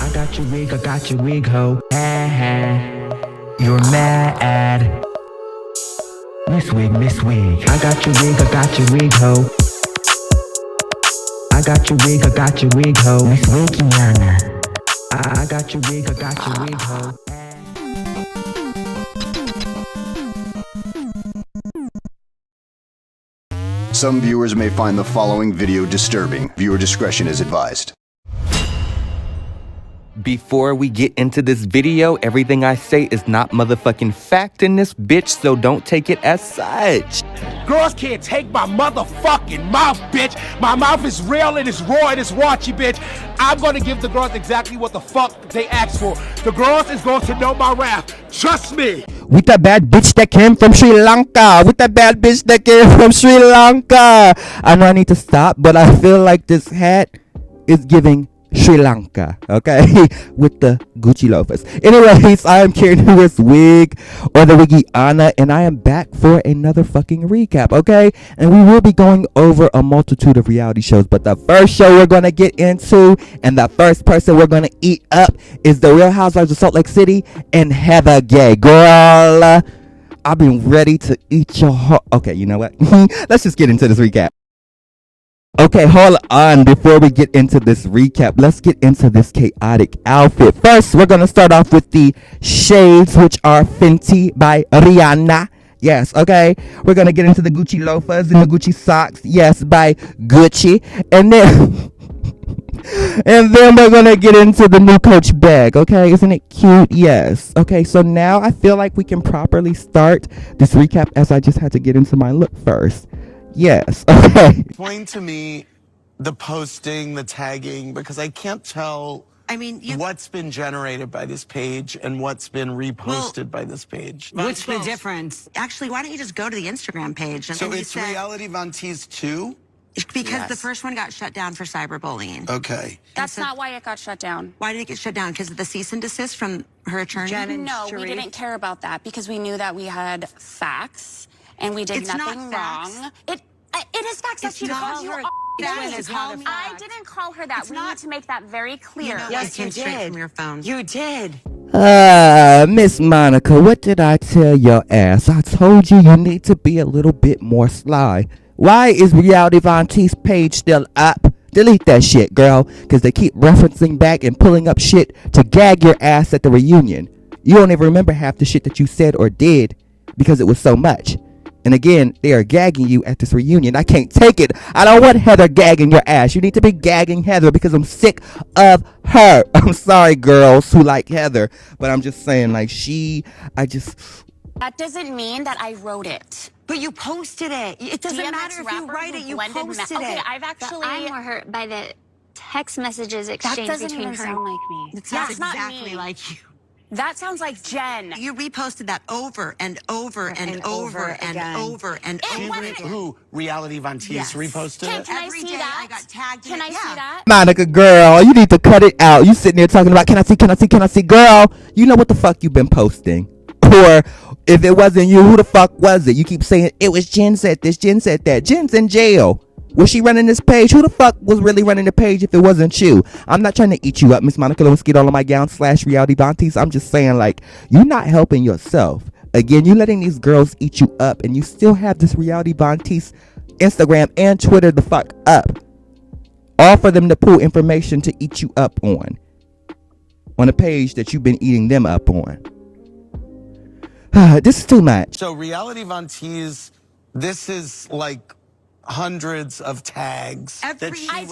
I got your wig, ho. Ha ha. You're mad. Miss Wig. I got your wig, ho. I got your wig, ho. Miss Wigiana. I got your wig, ho. Some viewers may find the following video disturbing. Viewer discretion is advised. Before we get into this video, everything I say is not motherfucking fact in this bitch, so don't take it as such. Girls can't take my motherfucking mouth, bitch. My mouth is real, it is raw, it is raunchy, bitch. I'm gonna give the girls exactly what the fuck they asked for. The girls is going to know my wrath. Trust me. With that bad bitch that came from Sri Lanka. I know I need to stop, but I feel like this hat is giving Sri Lanka, okay? With the Gucci loafers. Anyways, I am carrying this wig, or the Wigiana, and I am back for another fucking recap, okay? And we will be going over a multitude of reality shows, but the first show we're gonna get into, and the first person we're gonna eat up, is The Real Housewives of Salt Lake City and Heather Gay. Girl, I've been ready to eat your heart. Okay, you know what? Let's just get into this recap. Okay, hold on. Before we get into this recap, let's get into this chaotic outfit. First, we're going to start off with the shades, which are Fenty by Rihanna. Yes, okay. We're going to get into the Gucci loafers and the Gucci socks. Yes, by Gucci. And then we're going to get into the new Coach bag. Okay, isn't it cute? Yes. Okay, so now I feel like we can properly start this recap, as I just had to get into my look first. Yes, okay. Explain to me the posting, the tagging, because I can't tell what's been generated by this page and what's been reposted by this page. What's the difference? Actually, why don't you just go to the Instagram page? So it's Reality Von Tease 2? Because the first one got shut down for cyberbullying. Okay. That's not why it got shut down. Why did it get shut down? Because of the cease and desist from her attorney? No, we didn't care about that because we knew that we had facts and we did nothing wrong. It is facts that she called you. I didn't call her that. We need to make that very clear. Yes, you did. Straight from your phone. You did. Miss Monica, what did I tell your ass? I told you need to be a little bit more sly. Why is Reality Von Tease page still up? Delete that shit, girl, because they keep referencing back and pulling up shit to gag your ass at the reunion. You don't even remember half the shit that you said or did because it was so much. And again, they are gagging you at this reunion. I can't take it. I don't want Heather gagging your ass. You need to be gagging Heather because I'm sick of her. I'm sorry, girls who like Heather, but I'm just saying, like, That doesn't mean that I wrote it. But you posted it. It doesn't matter if you write it. You posted it. Okay, I've actually... I'm more hurt by the text messages exchanged between her. That doesn't even sound like me. It sounds exactly like you. That sounds like Jen. You reposted that over and over and over and over and over. Who? Reality Von Tease reposted it? Can I see that? I got tagged. Can I see that? Monica, girl, you need to cut it out. You sitting there talking about, can I see? Girl, you know what the fuck you've been posting. Or if it wasn't you, who the fuck was it? You keep saying, it was Jen said this, Jen said that. Jen's in jail. Was she running this page? Who the fuck was really running the page if it wasn't you? I'm not trying to eat you up, Miss Monica Lewinsky, all on my gown / Reality Von Tease. I'm just saying, like, you're not helping yourself. Again, you're letting these girls eat you up, and you still have this Reality Von Tease Instagram and Twitter the fuck up. All for them to pull information to eat you up on a page that you've been eating them up on. This is too much. So Reality Von Tease, this is like hundreds of tags I didn't deny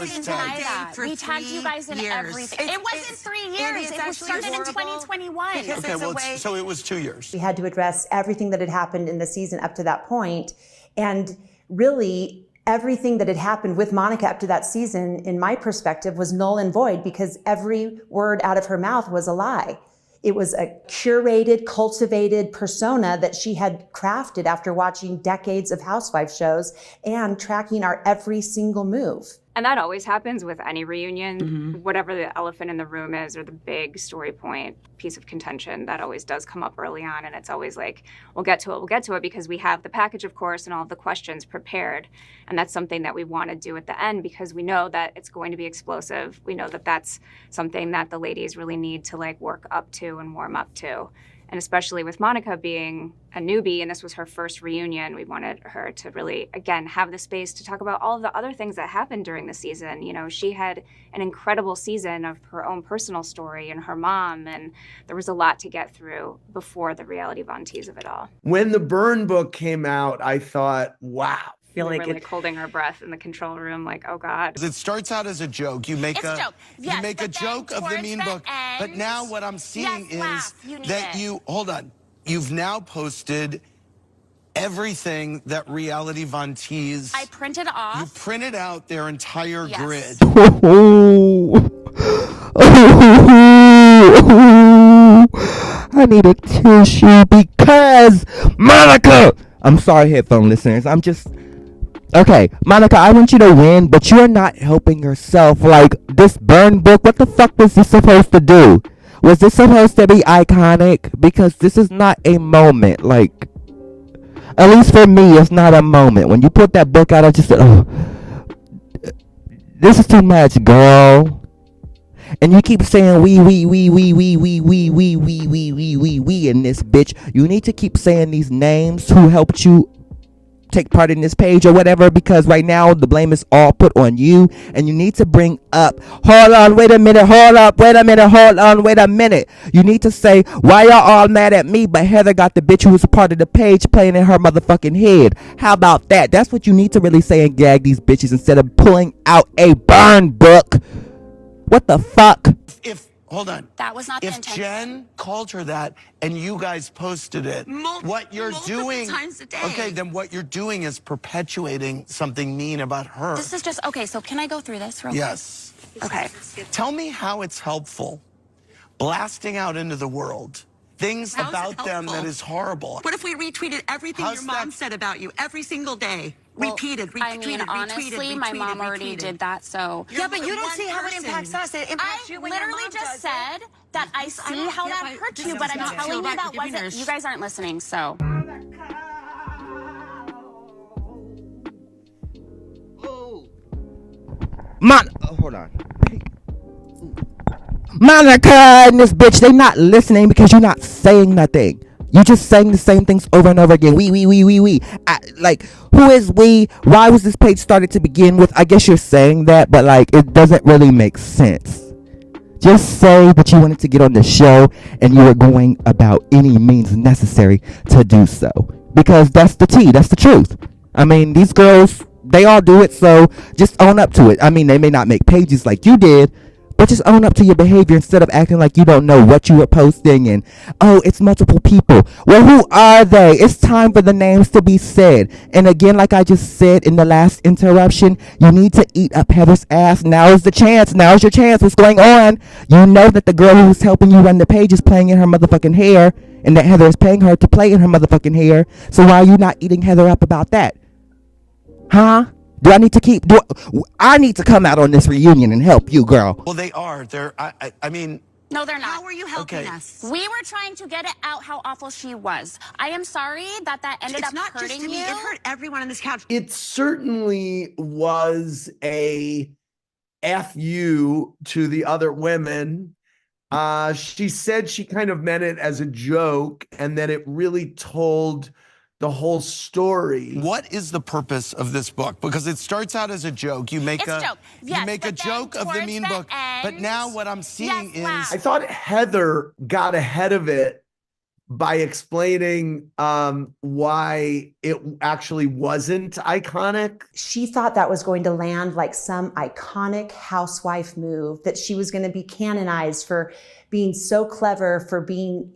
that. We tagged you guys in everything. It wasn't 3 years. It was started in 2021. Okay, well, so it was 2 years. We had to address everything that had happened in the season up to that point, and really everything that had happened with Monica up to that season, in my perspective, was null and void because every word out of her mouth was a lie. It was a curated, cultivated persona that she had crafted after watching decades of housewife shows and tracking our every single move. And that always happens with any reunion, whatever the elephant in the room is or the big story point, piece of contention, that always does come up early on. And it's always like, we'll get to it because we have the package, of course, and all of the questions prepared. And that's something that we want to do at the end because we know that it's going to be explosive. We know that that's something that the ladies really need to like work up to and warm up to. And especially with Monica being a newbie, and this was her first reunion, we wanted her to really, again, have the space to talk about all of the other things that happened during the season. You know, she had an incredible season of her own personal story and her mom, and there was a lot to get through before the reality Von Tease of it all. When the burn book came out, I thought, wow. We were like holding our breath in the control room, like, oh God. It starts out as a joke. You make a joke of the mean book. But now what I'm seeing is that you've now posted everything that reality Von Tease. I printed off. You printed out their entire grid. I need a tissue because Monica. I'm sorry, headphone listeners. Okay, Monica, I want you to win, but you're not helping yourself. Like, this burn book, what the fuck was this supposed to do? Was this supposed to be iconic? Because this is not a moment. Like, at least for me, it's not a moment. When you put that book out, I just said, oh, this is too much, girl. And you keep saying we in this bitch. You need to keep saying these names who helped you take part in this page or whatever, because right now the blame is all put on you, and you need to bring up, hold on, wait a minute, you need to say, why y'all all mad at me, but Heather got the bitch who was a part of the page playing in her motherfucking head. How about that? That's what you need to really say and gag these bitches instead of pulling out a burn book. What the fuck? Hold on. That was not the If intention. Jen called her that and you guys posted it, what you're doing, times a day. okay, then what you're doing is perpetuating something mean about her. This is just, okay, so can I go through this real quick? Yes. Okay. Tell me how it's helpful blasting out into the world things How is it about them that helpful? is horrible. What if we retweeted everything How's your mom that- said about you every single day? Repeated, I mean, honestly, my mom already did that, so. Yeah, but you don't see how it impacts us. It impacts you when your literally mom just does said that I see how that hurt you, but I'm telling you that wasn't. You guys aren't listening, so. Hold on. Monica and this bitch, they not listening because you're not saying nothing. You just saying the same things over and over again. We. Like, who is we? Why was this page started to begin with? I guess you're saying that, but like, it doesn't really make sense. Just say that you wanted to get on the show and you were going about any means necessary to do so. Because that's the tea. That's the truth. I mean, these girls, they all do it, so just own up to it. I mean, they may not make pages like you did, but just own up to your behavior instead of acting like you don't know what you were posting and, oh, it's multiple people. Well, who are they? It's time for the names to be said. And again, like I just said in the last interruption, you need to eat up Heather's ass. Now is the chance. Now's your chance. What's going on? You know that the girl who's helping you run the page is playing in her motherfucking hair, and that Heather is paying her to play in her motherfucking hair. So why are you not eating Heather up about that? Huh? I need to come out on this reunion and help you, girl. Well, they are. I mean. No, they're not. How are you helping us? We were trying to get it out how awful she was. I am sorry that ended up not hurting just to me. you. It hurt everyone on this couch. It certainly was a FU to the other women. She said she kind of meant it as a joke, and that it really told the whole story. What is the purpose of this book? Because it starts out as a joke. You make a joke of the mean book. But now what I'm seeing is I thought Heather got ahead of it by explaining why it actually wasn't iconic. She thought that was going to land like some iconic housewife move, that she was going to be canonized for being so clever, for being,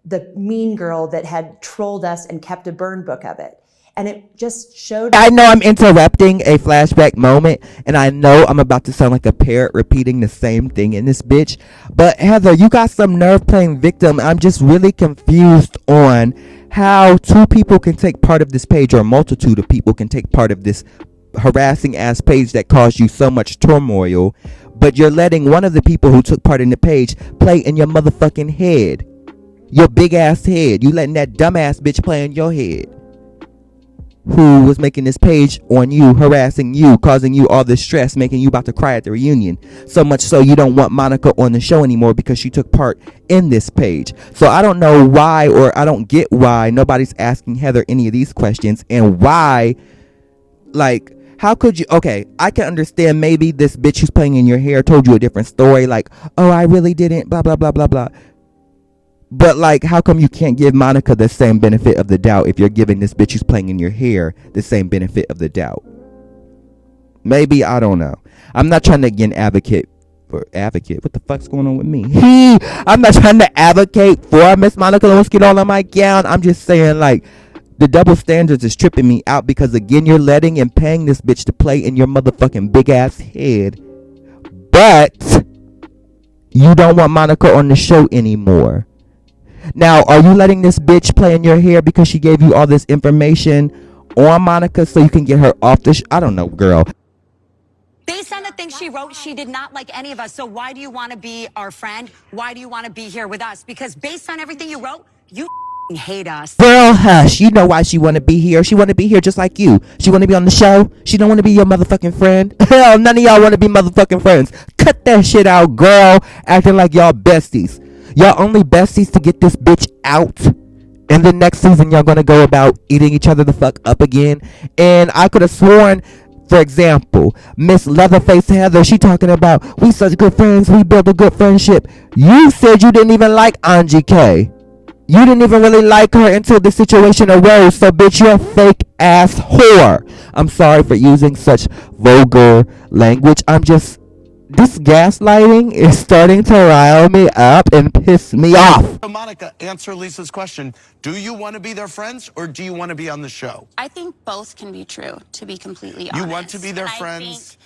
the mean girl that had trolled us and kept a burn book of it. And it just showed. I know I'm interrupting a flashback moment, and I know I'm about to sound like a parrot repeating the same thing in this bitch. But Heather, you got some nerve playing victim. I'm just really confused on how two people can take part of this page, or a multitude of people can take part of this harassing ass page that caused you so much turmoil, but you're letting one of the people who took part in the page play in your motherfucking head. Your big ass head. You letting that dumbass bitch play in your head. Who was making this page on you, harassing you, causing you all this stress, making you about to cry at the reunion. So much so you don't want Monica on the show anymore because she took part in this page. So I don't know why, or I don't get why nobody's asking Heather any of these questions, and why, like, how could you? Okay, I can understand maybe this bitch who's playing in your hair told you a different story, like, oh, I really didn't, blah, blah, blah, blah, blah. But, like, how come you can't give Monica the same benefit of the doubt if you're giving this bitch who's playing in your hair the same benefit of the doubt? Maybe, I don't know. I'm not trying to, again, advocate. What the fuck's going on with me? I'm not trying to advocate for Miss Monica Lewinsky all on my gown. I'm just saying, like, the double standards is tripping me out because, again, you're letting and paying this bitch to play in your motherfucking big-ass head. But you don't want Monica on the show anymore. Now, are you letting this bitch play in your hair because she gave you all this information on Monica so you can get her off the I don't know, girl. Based on the things she wrote, she did not like any of us. So why do you want to be our friend? Why do you want to be here with us? Because based on everything you wrote, you hate us. Girl, hush. You know why she want to be here. She want to be here just like you. She want to be on the show. She don't want to be your motherfucking friend. Hell, none of y'all want to be motherfucking friends. Cut that shit out, girl. Acting like y'all besties. Y'all only besties to get this bitch out. And the next season, y'all gonna go about eating each other the fuck up again. And I could have sworn, for example, Miss Leatherface Heather, she talking about, we such good friends, we built a good friendship. You said you didn't even like Angie K. You didn't even really like her until the situation arose. So, bitch, you're a fake ass whore. I'm sorry for using such vulgar language. This gaslighting is starting to rile me up and piss me off. So Monica, answer Lisa's question. Do you want to be their friends or do you want to be on the show? I think both can be true, to be completely honest. You want to be their friends?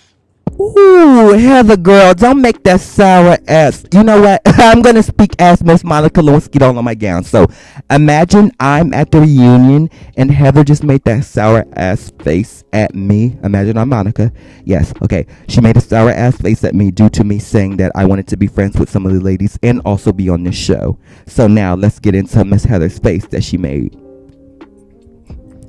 Ooh, Heather girl, don't make that sour ass. You know what? I'm going to speak as Miss Monica Lewinsky all on my gown. So imagine I'm at the reunion and Heather just made that sour ass face at me. Imagine I'm Monica. Yes, okay. She made a sour ass face at me due to me saying that I wanted to be friends with some of the ladies and also be on this show. So now let's get into Miss Heather's face that she made.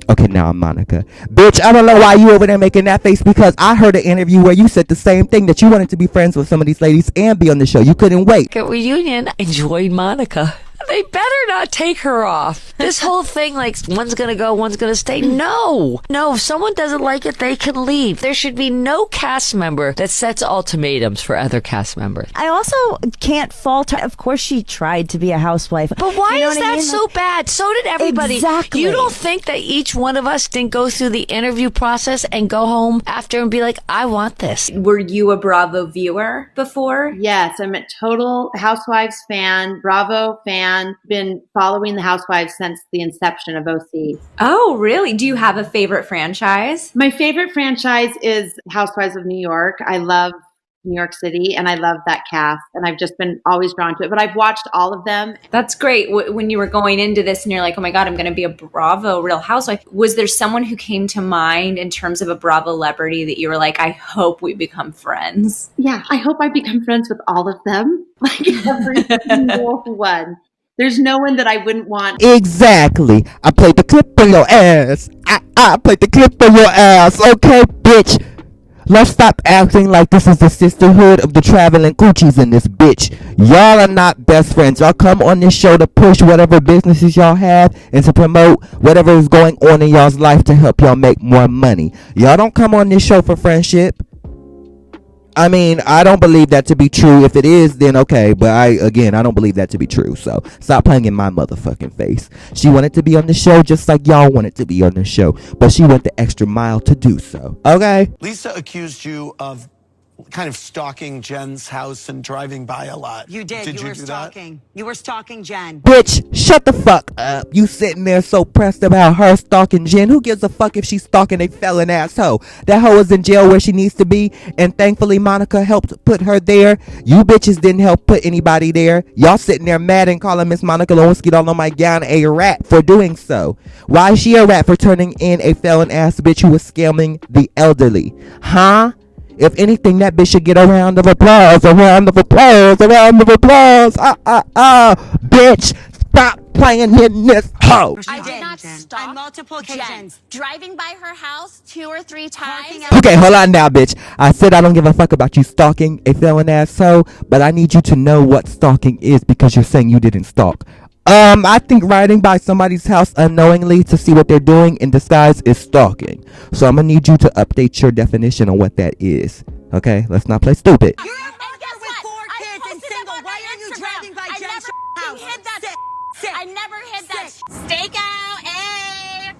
Okay, now I'm Monica. Bitch, I don't know why you over there making that face because I heard an interview where you said the same thing, that you wanted to be friends with some of these ladies and be on the show. You couldn't wait. At reunion, I joined Monica. They better not take her off. This whole thing, like, one's gonna go, one's gonna stay. No, if someone doesn't like it, they can leave. There should be no cast member that sets ultimatums for other cast members. I also can't fault her. Of course, she tried to be a housewife. But why is that so bad? So did everybody. Exactly. You don't think that each one of us didn't go through the interview process and go home after and be like, I want this? Were you a Bravo viewer before? Yes, I'm a total Housewives fan, Bravo fan. Been following the Housewives since the inception of OC. Oh, really? Do you have a favorite franchise? My favorite franchise is Housewives of New York. I love New York City and I love that cast and I've just been always drawn to it, but I've watched all of them. That's great. When you were going into this and you're like, oh my God, I'm going to be a Bravo Real Housewife. Was there someone who came to mind in terms of a Bravo celebrity that you were like, I hope we become friends? Yeah, I hope I become friends with all of them. Like every single one. There's no one that I wouldn't want. Exactly. I played the clip for your ass. I played the clip for your ass. Okay, bitch. Let's stop acting like this is the sisterhood of the traveling coochies in this bitch. Y'all are not best friends. Y'all come on this show to push whatever businesses y'all have and to promote whatever is going on in y'all's life to help y'all make more money. Y'all don't come on this show for friendship. I mean, I don't believe that to be true. If it is, then okay. But I don't believe that to be true. So stop playing in my motherfucking face. She wanted to be on the show just like y'all wanted to be on the show. But she went the extra mile to do so. Okay? Lisa accused you of kind of stalking Jen's house and driving by a lot. You did. Did You you were do stalking. You were stalking Jen. Bitch, shut the fuck up. You sitting there so pressed about her stalking Jen. Who gives a fuck if she's stalking a felon ass hoe? That hoe is in jail where she needs to be, and thankfully Monica helped put her there. You bitches didn't help put anybody there. Y'all sitting there mad and calling Miss Monica Lewinsky all on my gown a rat for doing so. Why is she a rat for turning in a felon ass bitch who was scamming the elderly? Huh? If anything, that bitch should get a round of applause, a round of applause, a round of applause. Bitch, stop playing in this hoe. I did not stalk on multiple occasions. Driving by her house 2 or 3 times. Okay, hold on now, bitch. I said I don't give a fuck about you stalking a felon ass hoe, but I need you to know what stalking is because you're saying you didn't stalk. I think riding by somebody's house unknowingly to see what they're doing in disguise is stalking. So I'm gonna need you to update your definition on what that is. Okay, let's not play stupid. You're a mother with 4 kids and single. Why are you driving by Jen's house? Hid that. I never hid that. Stakeout, hey.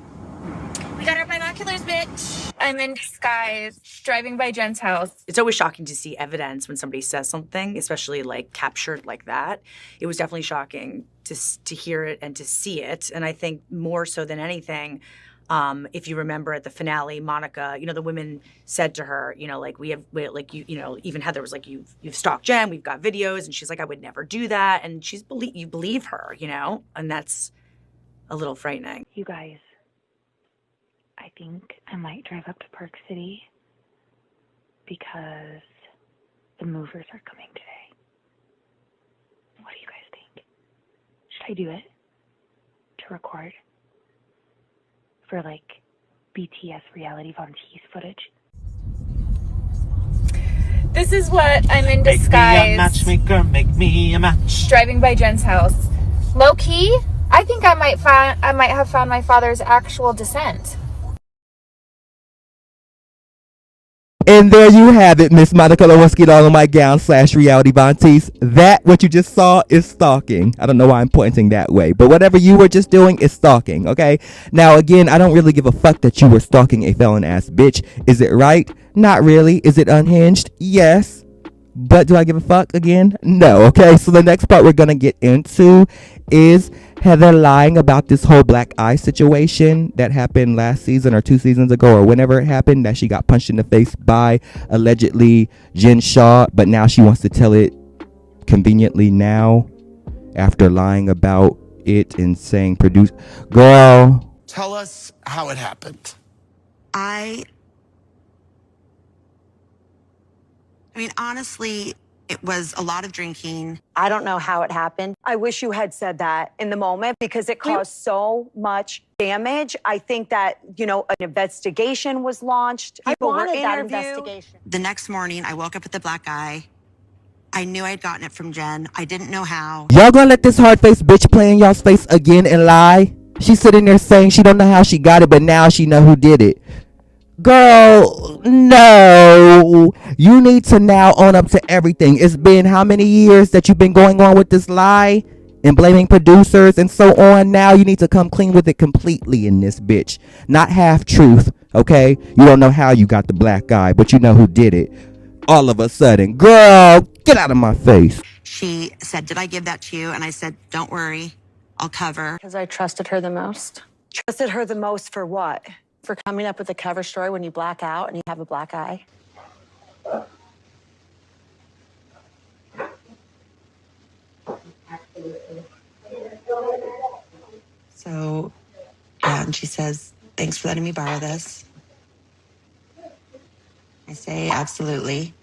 We got our binoculars, bitch. I'm in disguise, driving by Jen's house. It's always shocking to see evidence when somebody says something, especially like captured like that. It was definitely shocking to hear it and to see it. And I think more so than anything, if you remember at the finale, Monica, the women said to her, even Heather was like, you've stalked Jen, we've got videos. And she's like, I would never do that. And you believe her, and that's a little frightening. You guys, I think I might drive up to Park City because the movers are coming today. What do you guys think? Should I do it to record for BTS reality Von Teese footage? This is what I'm in disguise. Make me a matchmaker, make me a match. Driving by Jen's house. Low key, I think I might have found my father's actual descent. And there you have it, Miss Monica Lewinsky, all on my gown / reality Von Teese. That, what you just saw, is stalking. I don't know why I'm pointing that way, but whatever you were just doing is stalking, okay? Now, again, I don't really give a fuck that you were stalking a felon-ass bitch. Is it right? Not really. Is it unhinged? Yes. But do I give a fuck again? No, okay? So the next part we're gonna get into is Heather lying about this whole black eye situation that happened last season or 2 seasons ago or whenever it happened, that she got punched in the face by allegedly Jen Shaw, but now she wants to tell it conveniently now after lying about it and saying girl. Tell us how it happened. I mean, honestly, it was a lot of drinking. I don't know how it happened. I wish you had said that in the moment because it caused so much damage. I think that, an investigation was launched. People were interviewed. That investigation. The next morning, I woke up with the black eye. I knew I'd gotten it from Jen. I didn't know how. Y'all gonna let this hard-faced bitch play in y'all's face again and lie? She's sitting there saying she don't know how she got it, but now she know who did it. Girl, no. You need to now own up to everything. It's been how many years that you've been going on with this lie and blaming producers and so on? Now you need to come clean with it completely in this bitch. Not half truth, okay? You don't know how you got the black eye, but you know who did it. All of a sudden. Girl, get out of my face. She said, did I give that to you? And I said, don't worry, I'll cover. Because I trusted her the most. Trusted her the most for what? For coming up with a cover story when you black out and you have a black eye. So, yeah, and she says, thanks for letting me borrow this. I say, absolutely.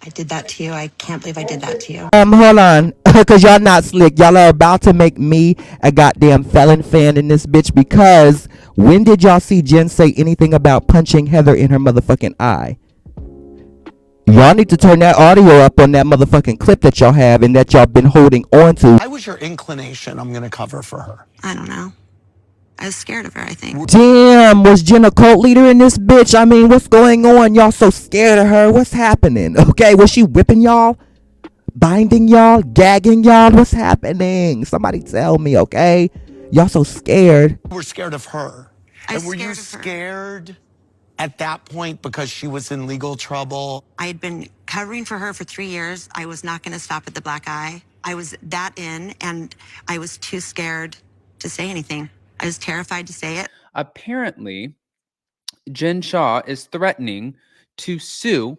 I did that to you. I can't believe I did that to you. Hold on, because y'all not slick. Y'all are about to make me a goddamn felon fan in this bitch, because when did y'all see Jen say anything about punching Heather in her motherfucking eye? Y'all need to turn that audio up on that motherfucking clip that y'all have and that y'all been holding on to. Why was your inclination I'm gonna cover for her? I don't know. I was scared of her, I think. Damn, was Jen a cult leader in this bitch? I mean, what's going on? Y'all so scared of her. What's happening? Okay, was she whipping y'all? Binding y'all? Gagging y'all? What's happening? Somebody tell me, okay? Y'all so scared. We're scared of her. And were you scared at that point because she was in legal trouble? I had been covering for her for 3 years. I was not going to stop at the black eye. I was that in, and I was too scared to say anything. I was terrified to say it. Apparently, Jen Shah is threatening to sue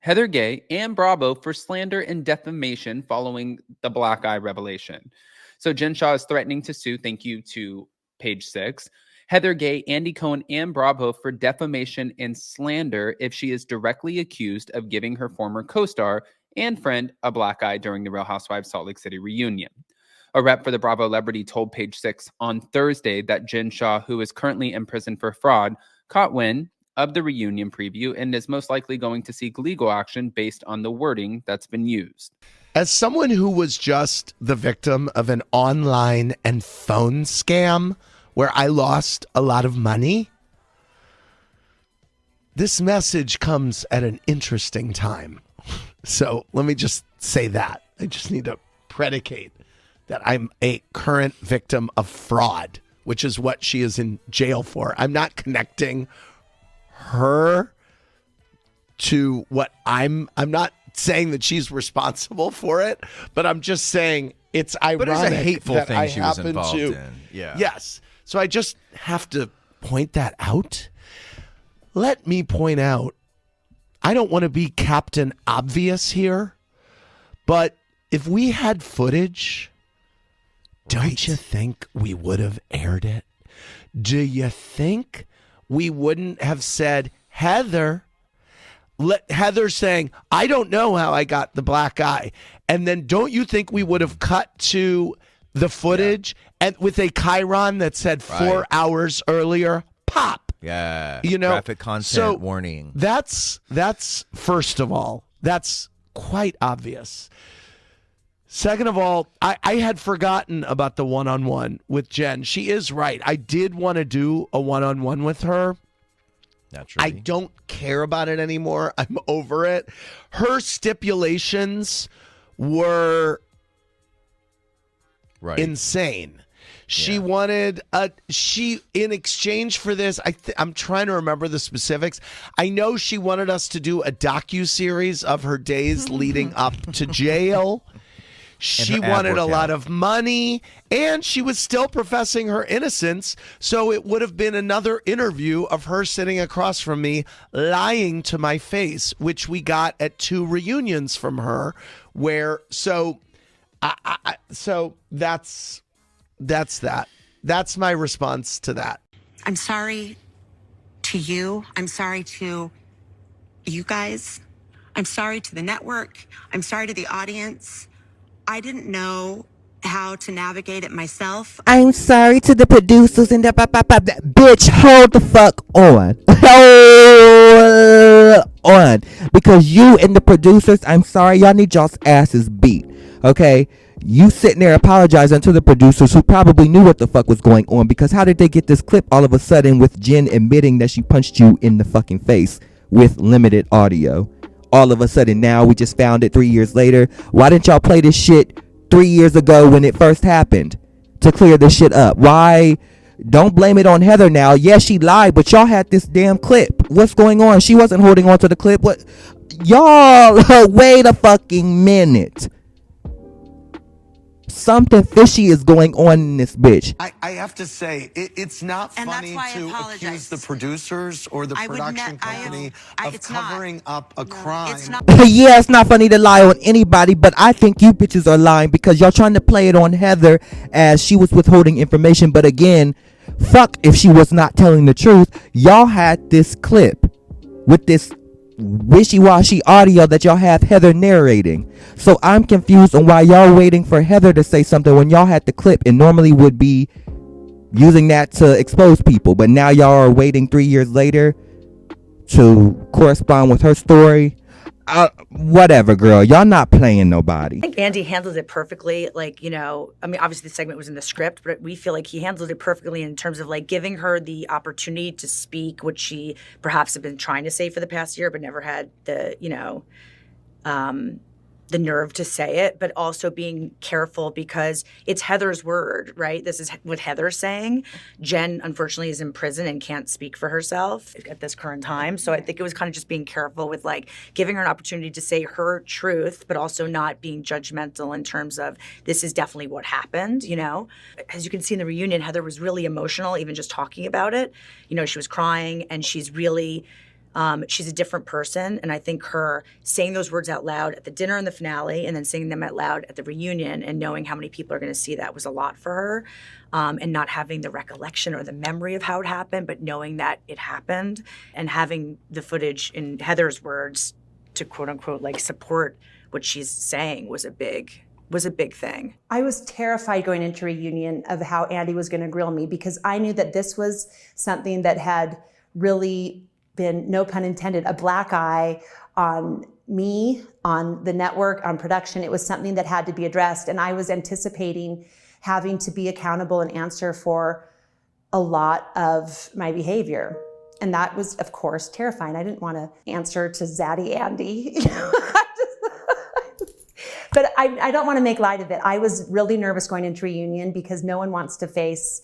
Heather Gay and Bravo for slander and defamation following the black eye revelation. So Jen Shah is threatening to sue, thank you to Page 6, Heather Gay, Andy Cohen, and Bravo for defamation and slander if she is directly accused of giving her former co-star and friend a black eye during the Real Housewives Salt Lake City reunion. A rep for the Bravo celebrity told Page 6 on Thursday that Jen Shah, who is currently in prison for fraud, caught wind of the reunion preview and is most likely going to seek legal action based on the wording that's been used. As someone who was just the victim of an online and phone scam where I lost a lot of money, this message comes at an interesting time. So let me just say that. I just need to predicate that I'm a current victim of fraud, which is what she is in jail for. I'm not connecting her to what I'm not saying that she's responsible for it, but I'm just saying it's ironic. But it's a hateful that thing I she was happen involved to, in. Yeah. Yes. So I just have to point that out. Let me point out, I don't want to be Captain Obvious here, but if we had footage, don't you think we would have aired it? Do you think we wouldn't have said, Heather saying, I don't know how I got the black eye. And then don't you think we would have cut to the footage and with a chyron that said 4 hours earlier, pop. Yeah. You know, graphic content warning. That's first of all, that's quite obvious. Second of all, I had forgotten about the one-on-one with Jen. She is right. I did want to do a one-on-one with her. Naturally. I don't care about it anymore. I'm over it. Her stipulations were insane. She wanted in exchange for this, I'm trying to remember the specifics. I know she wanted us to do a docuseries of her days leading up to jail. She wanted a lot of money, and she was still professing her innocence. So it would have been another interview of her sitting across from me, lying to my face, which we got at 2 reunions from her. So that's that. That's my response to that. I'm sorry to you. I'm sorry to you guys. I'm sorry to the network. I'm sorry to the audience. I didn't know how to navigate it myself. I'm sorry to the producers and the bitch, hold the fuck on. Hold on. Because you and the producers, I'm sorry, y'all need y'all's asses beat. Okay? You sitting there apologizing to the producers who probably knew what the fuck was going on, because how did they get this clip all of a sudden with Jen admitting that she punched you in the fucking face with limited audio? All of a sudden now we just found it 3 years later. Why didn't y'all play this shit 3 years ago when it first happened to clear this shit up? Why? Don't blame it on Heather now. Yeah, she lied, but y'all had this damn clip. What's going on? She wasn't holding on to the clip. What? Y'all, wait a fucking minute. Something fishy is going on in this bitch. I have to say, it's not funny to accuse the producers or the production company of covering up a crime. Yeah, it's not funny to lie on anybody, but I think you bitches are lying because y'all trying to play it on Heather as she was withholding information. But again, fuck if she was not telling the truth. Y'all had this clip with this wishy-washy audio that y'all have Heather narrating. So I'm confused on why y'all waiting for Heather to say something when y'all had the clip and normally would be using that to expose people. But now y'all are waiting 3 years later to correspond with her story. Whatever, girl. Y'all not playing nobody. I think Andy handled it perfectly. Like, you know, I mean, obviously the segment was in the script, but we feel like he handled it perfectly in terms of like giving her the opportunity to speak, which she perhaps had been trying to say for the past year, but never had the, you know, the nerve to say it, but also being careful because it's Heather's word, right? This is what Heather's saying. Jen, unfortunately, is in prison and can't speak for herself at this current time. So I think it was kind of just being careful with like giving her an opportunity to say her truth, but also not being judgmental in terms of this is definitely what happened, you know? As you can see in the reunion, Heather was really emotional, even just talking about it. You know, she was crying and she's really... she's a different person. And I think her saying those words out loud at the dinner and the finale and then saying them out loud at the reunion and knowing how many people are going to see that was a lot for her. And not having the recollection or the memory of how it happened, but knowing that it happened and having the footage in Heather's words to quote unquote, like support what she's saying was a big thing. I was terrified going into reunion of how Andy was going to grill me because I knew that this was something that had really been, no pun intended, a black eye on me, on the network, on production. It was something that had to be addressed. And I was anticipating having to be accountable and answer for a lot of my behavior. And that was, of course, terrifying. I didn't want to answer to Zaddy Andy. But I don't want to make light of it. I was really nervous going into reunion because no one wants to face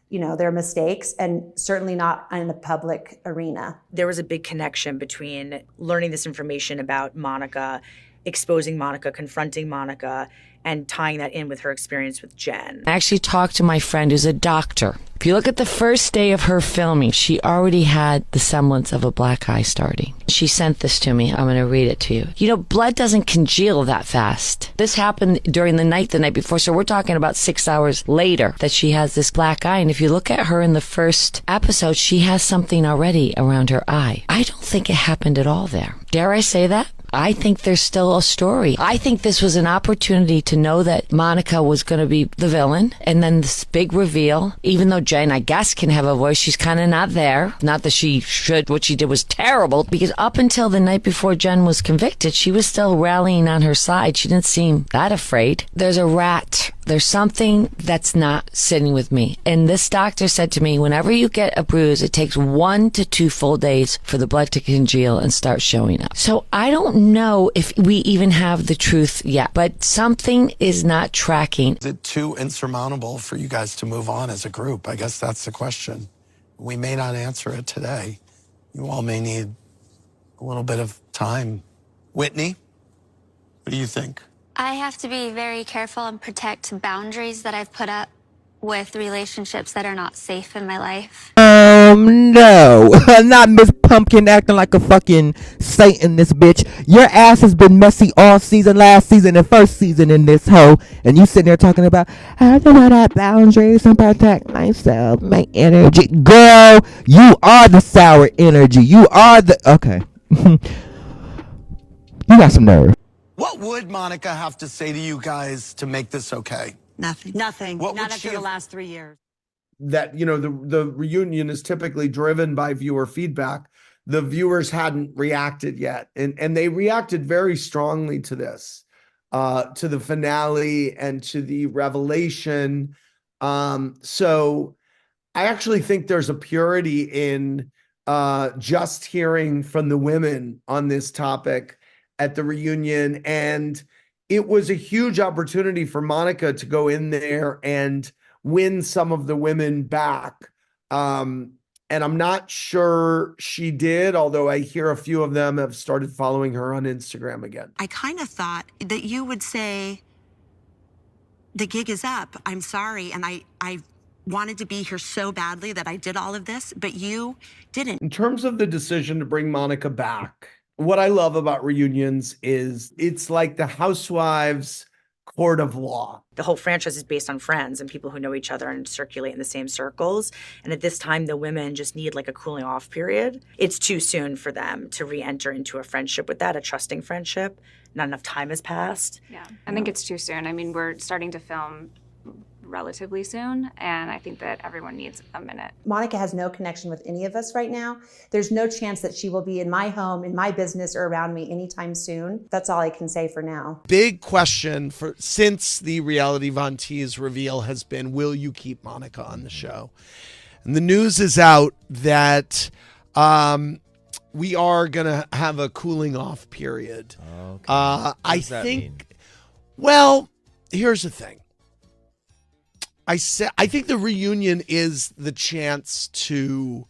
their mistakes, and certainly not in a public arena. There was a big connection between learning this information about Monica, exposing Monica, confronting Monica, and tying that in with her experience with Jen. I actually talked to my friend who's a doctor. If you look at the first day of her filming, she already had the semblance of a black eye starting. She sent this to me. I'm going to read it to you. You know, blood doesn't congeal that fast. This happened during the night before, so we're talking about 6 hours later that she has this black eye. And if you look at her in the first episode, she has something already around her eye. I don't think it happened at all there. Dare I say that? I think there's still a story. I think this was an opportunity to know that Monica was going to be the villain, and then this big reveal. Even though Jen, I guess, can have a voice, she's kind of not there. Not that she should. What she did was terrible, because up until the night before Jen was convicted, she was still rallying on her side. She didn't seem that afraid. There's a rat. There's something that's not sitting with me. And this doctor said to me, whenever you get a bruise, it takes 1 to 2 full days for the blood to congeal and start showing up. So I don't know if we even have the truth yet, but something is not tracking. Is it too insurmountable for you guys to move on as a group? I guess that's the question. We may not answer it today. You all may need a little bit of time. Whitney, what do you think? I have to be very careful and protect boundaries that I've put up with relationships that are not safe in my life. No. Not Miss Pumpkin acting like a fucking Satan, this bitch. Your ass has been messy all season, last season, and first season in this hoe. And you sitting there talking about, I have to put up boundaries and protect myself, my energy. Girl, you are the sour energy. You are the... Okay. You got some nerve. What would Monica have to say to you guys to make this okay? Nothing. What Not would after she the have- last 3 years. That, the reunion is typically driven by viewer feedback. The viewers hadn't reacted yet. And they reacted very strongly to this, to the finale and to the revelation. So I actually think there's a purity in just hearing from the women on this topic at the reunion. And it was a huge opportunity for Monica to go in there and win some of the women back. And I'm not sure she did, although I hear a few of them have started following her on Instagram again. I kind of thought that you would say, the gig is up. I'm sorry. And I wanted to be here so badly that I did all of this, but you didn't. In terms of the decision to bring Monica back, what I love about reunions is it's like the Housewives court of law. The whole franchise is based on friends and people who know each other and circulate in the same circles. And at this time, the women just need like a cooling off period. It's too soon for them to re-enter into a friendship with that, a trusting friendship. Not enough time has passed. Yeah, I think it's too soon. I mean, we're starting to film relatively soon, and I think that everyone needs a minute. Monica has no connection with any of us right now. There's no chance that she will be in my home, in my business, or around me anytime soon. That's all I can say for now. Big question since the Reality Von Teese reveal has been, will you keep Monica on the show? And the news is out that we are going to have a cooling off period. Okay. What does that mean? Well, here's the thing. I think the reunion is the chance to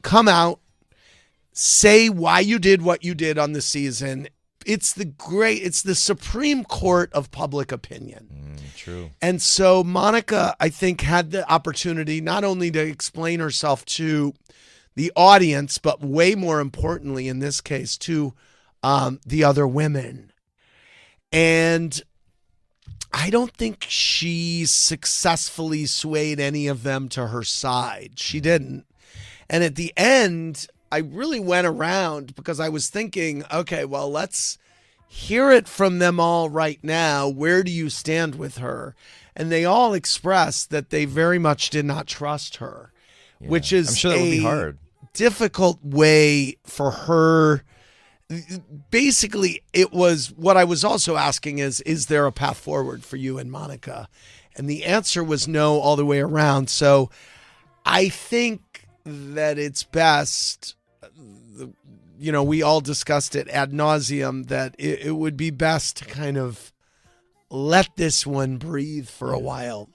come out, say why you did what you did on the season. It's the Supreme Court of public opinion. True. And so Monica, I think, had the opportunity not only to explain herself to the audience, but way more importantly in this case to the other women. And I don't think she successfully swayed any of them to her side. She didn't. And at the end, I really went around because I was thinking, okay, well, let's hear it from them all right now. Where do you stand with her? And they all expressed that they very much did not trust her, which is I'm sure that would be hard. Difficult way for her. Basically, it was what I was also asking is there a path forward for you and Monica? And the answer was no all the way around. So I think that it's best, we all discussed it ad nauseum, that it would be best to kind of let this one breathe for a while.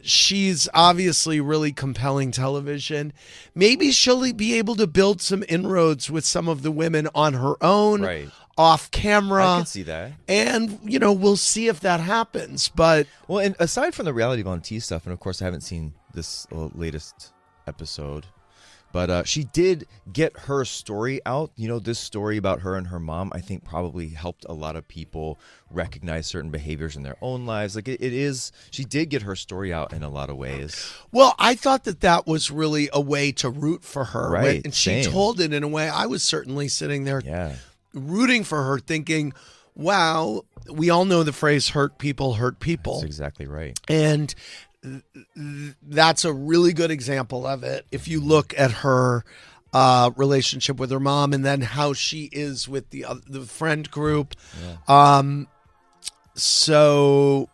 She's obviously really compelling television. Maybe she'll be able to build some inroads with some of the women on her own, off camera. I can see that. And, we'll see if that happens. But well, and aside from the reality Von T stuff, and of course I haven't seen this latest episode, but she did get her story out. This story about her and her mom, I think, probably helped a lot of people recognize certain behaviors in their own lives. Like she did get her story out in a lot of ways. Well, I thought that was really a way to root for her. Right. And she told it in a way I was certainly sitting there rooting for her, thinking, wow, we all know the phrase hurt people hurt people. That's exactly right. And that's a really good example of it. If you look at her relationship with her mom, and then how she is with the friend group. So,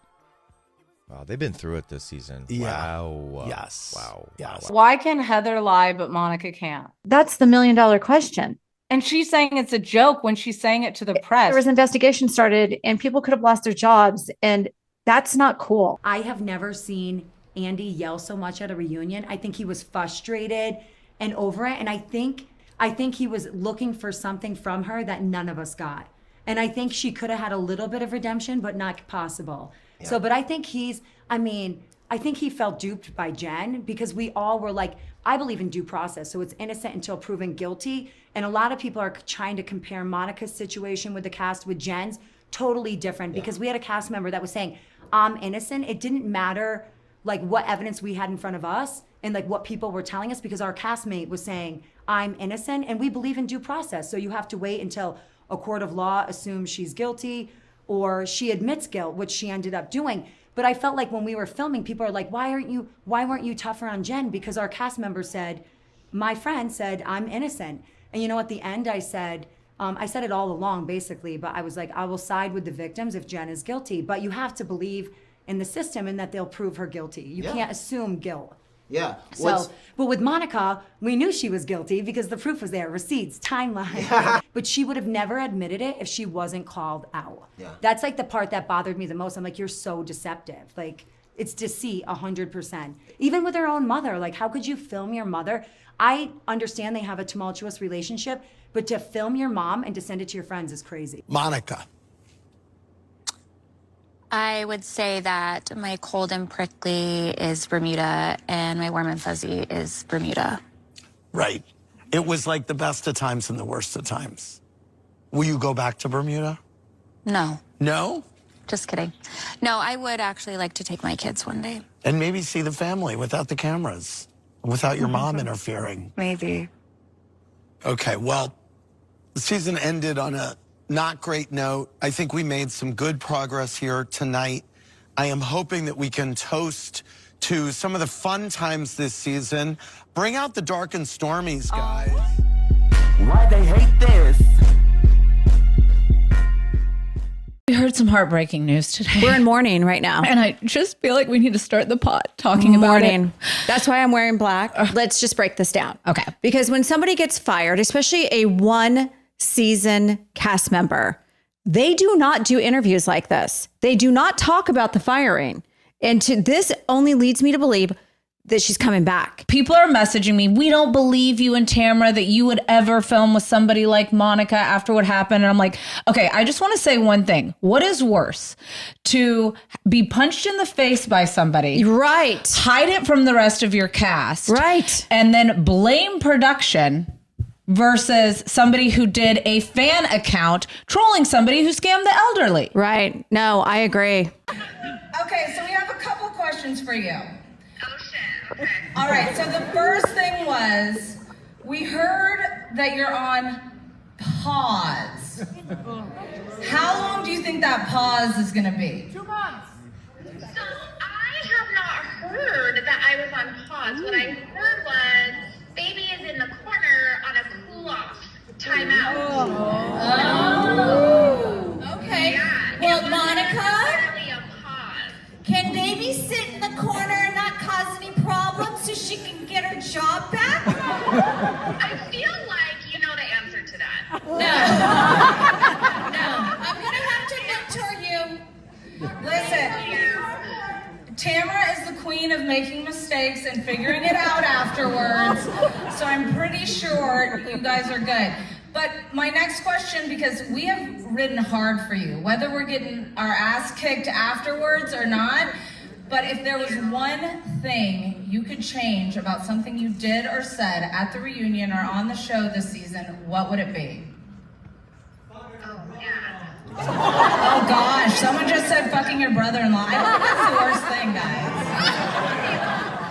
wow, they've been through it this season. Yeah. Wow. Yes. Wow. Yes. Why can Heather lie but Monica can't? That's the $1 million question. And she's saying it's a joke when she's saying it to the press. There was an investigation started and people could have lost their jobs, and that's not cool. I have never seen Andy yell so much at a reunion. I think he was frustrated and over it. And I think he was looking for something from her that none of us got. And I think she could have had a little bit of redemption, but not possible. Yeah. So, but I think I think he felt duped by Jen, because we all were like, I believe in due process. So it's innocent until proven guilty. And a lot of people are trying to compare Monica's situation with the cast with Jen's. Totally different, because we had a cast member that was saying, I'm innocent. It didn't matter like what evidence we had in front of us and like what people were telling us, because our castmate was saying, I'm innocent, and we believe in due process. So you have to wait until a court of law assumes she's guilty or she admits guilt, which she ended up doing. But I felt like when we were filming, people are like, why weren't you tougher on Jen? Because our cast member said, my friend said, I'm innocent. And at the end I said it all along basically, but I was like, I will side with the victims if Jen is guilty, but you have to believe in the system and that they'll prove her guilty. You can't assume guilt. Yeah. So, but with Monica, we knew she was guilty because the proof was there, receipts, timeline. Yeah. But she would have never admitted it if she wasn't called out. Yeah. That's like the part that bothered me the most. I'm like, you're so deceptive. Like, it's deceit 100%. Even with her own mother, like, how could you film your mother? I understand they have a tumultuous relationship, but to film your mom and to send it to your friends is crazy. Monica. I would say that my cold and prickly is Bermuda and my warm and fuzzy is Bermuda. Right. It was like the best of times and the worst of times. Will you go back to Bermuda? No. No? Just kidding. No, I would actually like to take my kids one day. And maybe see the family without the cameras, without your mom interfering. Maybe. Okay, well, the season ended on a not great note. I think we made some good progress here tonight. I am hoping that we can toast to some of the fun times this season. Bring out the dark and stormies, guys. Why they hate this? We heard some heartbreaking news today. We're in mourning right now. And I just feel like we need to start the pot talking about it. That's why I'm wearing black. Let's just break this down. Okay. Because when somebody gets fired, especially a one-season cast member, they do not do interviews like this. They do not talk about the firing. And this only leads me to believe that she's coming back. People are messaging me, we don't believe you and Tamara that you would ever film with somebody like Monica after what happened. And I'm like, okay, I just want to say one thing. What is worse? To be punched in the face by somebody. Right. Hide it from the rest of your cast. Right. And then blame production versus somebody who did a fan account trolling somebody who scammed the elderly. Right. No, I agree. Okay, so we have a couple questions for you. All right, so the first thing was, we heard that you're on pause. How long do you think that pause is going to be? 2 months. So I have not heard that I was on pause. What I heard was, baby is in the corner on a cool-off timeout. Oh. Okay. Yeah, well, Monica, can baby sit in the corner and not cause any problems so she can get her job back? I feel like you know the answer to that. No. I'm going to have to mentor you. Listen, Tamara is the queen of making mistakes and figuring it out afterwards. So I'm pretty sure you guys are good. But my next question, because we have ridden hard for you, whether we're getting our ass kicked afterwards or not, but if there was one thing you could change about something you did or said at the reunion or on the show this season, what would it be? Oh gosh, someone just said fucking your brother-in-law. I don't think that's the worst thing, guys.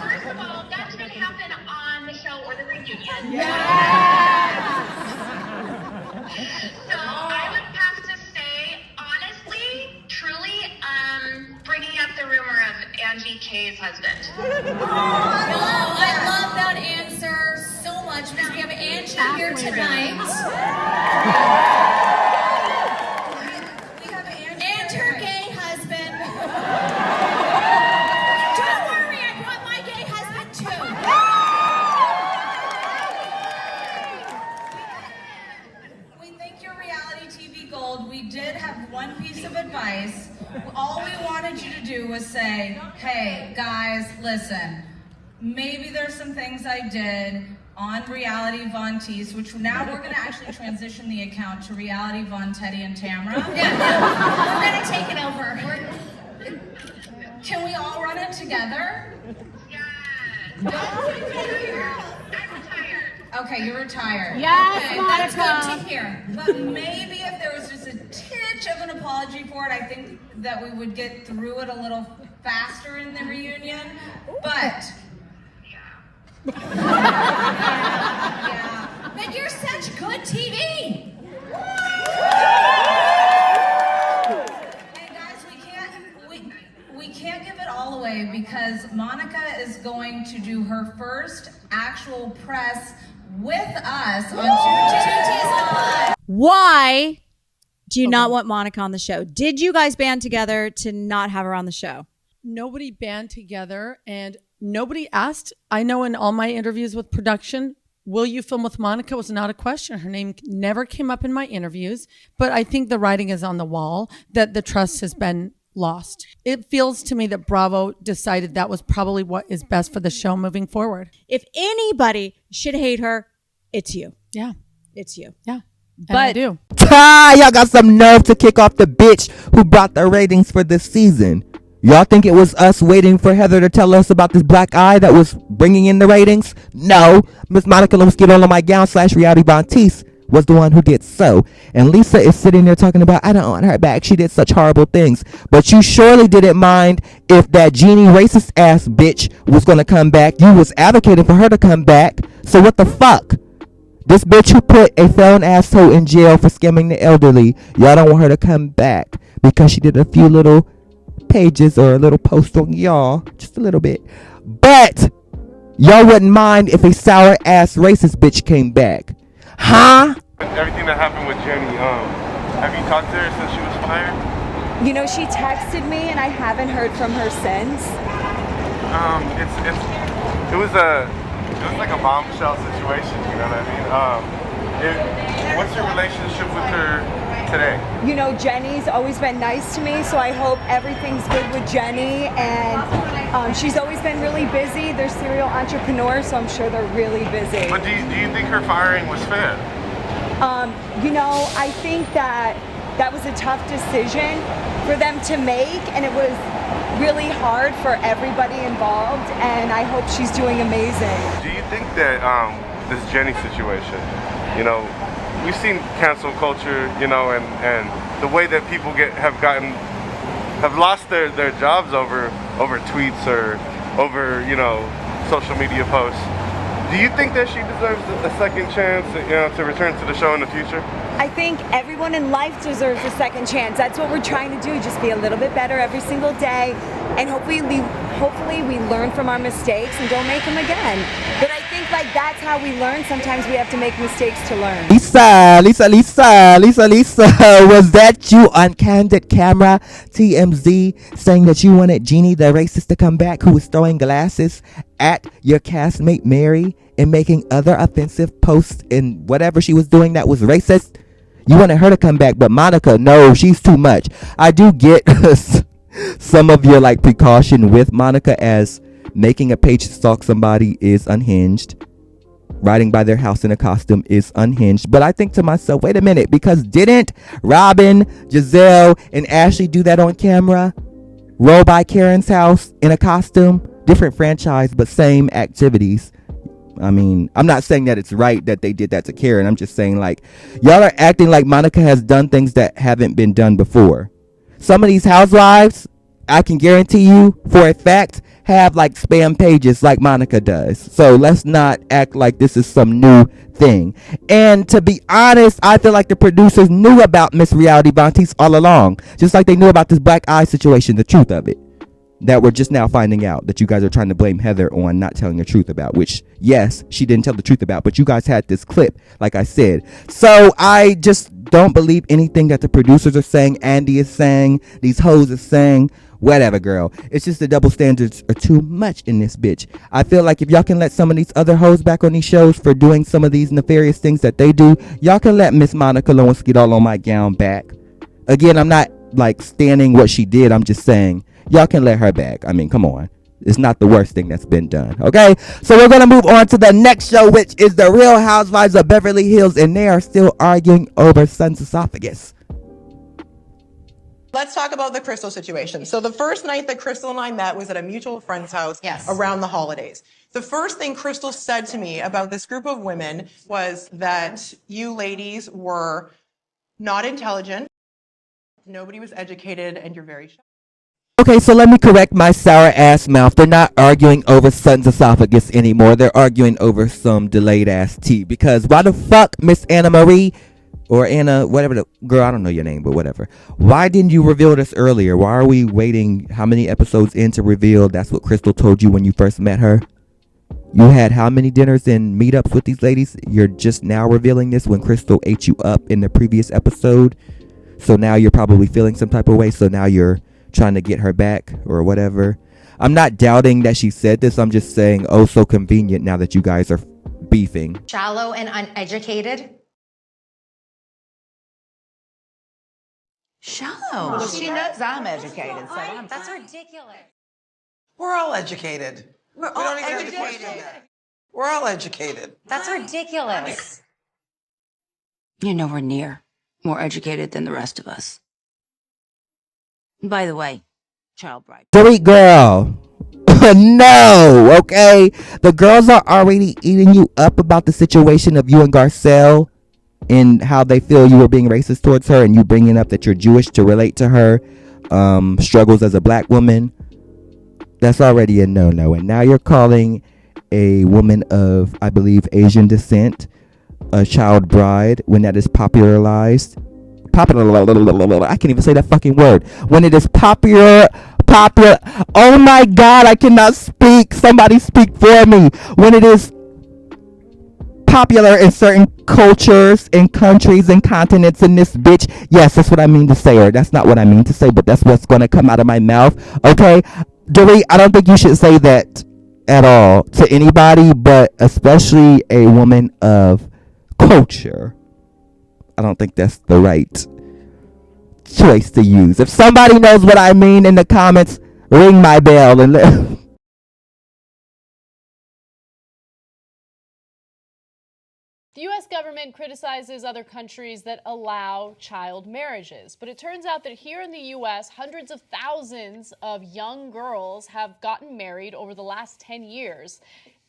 First of all, that didn't happen on the show or the reunion. So I would have to say, honestly, truly, bringing up the rumor of Angie K's husband. Oh, I love that answer so much because we have Angie here tonight. And her gay husband. Don't worry, I brought my gay husband too. We think you're reality TV gold. We did have one piece of advice. All we wanted you to do was say, hey, guys, listen, maybe there's some things I did on Reality Von Teese, which now we're going to actually transition the account to Reality Von Teddy and Tamara. Yeah, we're going to take it over. Can we all run it together? Okay, you're retired. Yes, okay, Monica. that's good to hear. But maybe if there was just a titch of an apology for it, I think that we would get through it a little faster in the reunion. But yeah. But you're such good TV. Hey guys, we can't give it all away because Monica is going to do her first actual press with us on Tuesdays Live. Why do you not want Monica on the show? Did you guys band together to not have her on the show? Nobody band together and nobody asked. I know in all my interviews with production, will you film with Monica was not a question. Her name never came up in my interviews, but I think the writing is on the wall that the trust has been lost. It feels to me that Bravo decided that was probably what is best for the show moving forward. If anybody should hate her, it's you. Yeah. It's you. Yeah. But I do. Y'all got some nerve to kick off the bitch who brought the ratings for this season. Y'all think it was us waiting for Heather to tell us about this black eye that was bringing in the ratings? No. Miss Monica Lewinsky on my gown / Reality Von Teese was the one who did so. And Lisa is sitting there talking about, I don't want her back. She did such horrible things. But you surely didn't mind if that Jeannie racist ass bitch was going to come back. You was advocating for her to come back. So what the fuck? This bitch who put a felon asshole in jail for scamming the elderly, y'all don't want her to come back because she did a few little pages or a little post on y'all. Just a little bit. But y'all wouldn't mind if a sour ass racist bitch came back. Huh? Everything that happened with Jenny, have you talked to her since she was fired? You know, she texted me and I haven't heard from her since. It was like a bombshell situation, you know what I mean? What's your relationship with her today? You know, Jenny's always been nice to me, so I hope everything's good with Jenny. And she's always been really busy. They're serial entrepreneurs, so I'm sure they're really busy. But do you think her firing was fair? You know, I think that was a tough decision for them to make, and it was really hard for everybody involved, and I hope she's doing amazing. Do you think that this Jenny situation, you know, we've seen cancel culture, you know, and the way that people have lost their jobs over tweets or over, you know, social media posts. Do you think that she deserves a second chance, you know, to return to the show in the future? I think everyone in life deserves a second chance. That's what we're trying to do, just be a little bit better every single day, and hopefully we learn from our mistakes and don't make them again. But I think like that's how we learn. Sometimes we have to make mistakes to learn. Lisa, was that you on candid camera? TMZ saying that you wanted Jeannie the racist to come back, who was throwing glasses at your castmate Mary and making other offensive posts and whatever she was doing that was racist. You wanted her to come back, but Monica, no, she's too much. I do get some of your like precaution with Monica, as making a page to stalk somebody is unhinged. Riding by their house in a costume is unhinged. But I think to myself, wait a minute, because didn't Robyn, Giselle, and Ashley do that on camera? Roll by Karen's house in a costume? Different franchise, but same activities. I mean, I'm not saying that it's right that they did that to Karen. I'm just saying, like, y'all are acting like Monica has done things that haven't been done before. Some of these housewives, I can guarantee you for a fact, have like spam pages like Monica does. So let's not act like this is some new thing. And to be honest, I feel like the producers knew about Miss Reality Vontice all along, just like they knew about this black eye situation, the truth of it, that we're just now finding out that you guys are trying to blame Heather on not telling the truth about, which, yes, she didn't tell the truth about, but you guys had this clip, like I said. So I just don't believe anything that the producers are saying, Andy is saying, these hoes are saying, whatever, girl. It's just the double standards are too much in this bitch. I feel like if y'all can let some of these other hoes back on these shows for doing some of these nefarious things that they do, y'all can let Miss Monica Lewinsky all on my gown back. Again, I'm not like standing what she did. I'm just saying, y'all can let her back. I mean, come on. It's not the worst thing that's been done. Okay, so we're going to move on to the next show, which is The Real Housewives of Beverly Hills, and they are still arguing over son's esophagus. Let's talk about the Crystal situation. So the first night that Crystal and I met was at a mutual friend's house around the holidays. The first thing Crystal said to me about this group of women was that you ladies were not intelligent, nobody was educated, and you're very shy. Okay, so let me correct my sour ass mouth. They're not arguing over son's esophagus anymore. They're arguing over some delayed ass tea. Because why the fuck, Miss Annemarie, or Anna, whatever the girl, I don't know your name, but whatever. Why didn't you reveal this earlier? Why are we waiting how many episodes in to reveal? That's what Crystal told you when you first met her. You had how many dinners and meetups with these ladies? You're just now revealing this when Crystal ate you up in the previous episode. So now you're probably feeling some type of way. So now you're trying to get her back or whatever. I'm not doubting that she said this. I'm just saying, oh, so convenient now that you guys are beefing. Shallow and uneducated. Shallow. Well, she knows I'm educated, so I'm That's ridiculous. We're all educated. We're We don't even have to question that. We're all educated. That's ridiculous. You're nowhere near more educated than the rest of us. By the way, child bride. Dirty girl. No, okay? The girls are already eating you up about the situation of you and Garcelle and how they feel you were being racist towards her, and you bringing up that you're Jewish to relate to her struggles as a black woman. That's already a no-no. And now you're calling a woman of, I believe, Asian descent a child bride when that is popularized. I can't even say that fucking word. When it is popular. Oh my God, I cannot speak. Somebody speak for me. When it is popular in certain cultures and countries and continents in this bitch. Yes, that's what I mean to say, or that's not what I mean to say, but that's what's going to come out of my mouth. Okay, Dorit, I don't think you should say that at all to anybody, but especially a woman of culture. I don't think that's the right choice to use. If somebody knows what I mean in the comments, ring my bell and let. The U.S. government criticizes other countries that allow child marriages, but it turns out that here in the U.S., hundreds of thousands of young girls have gotten married over the last 10 years,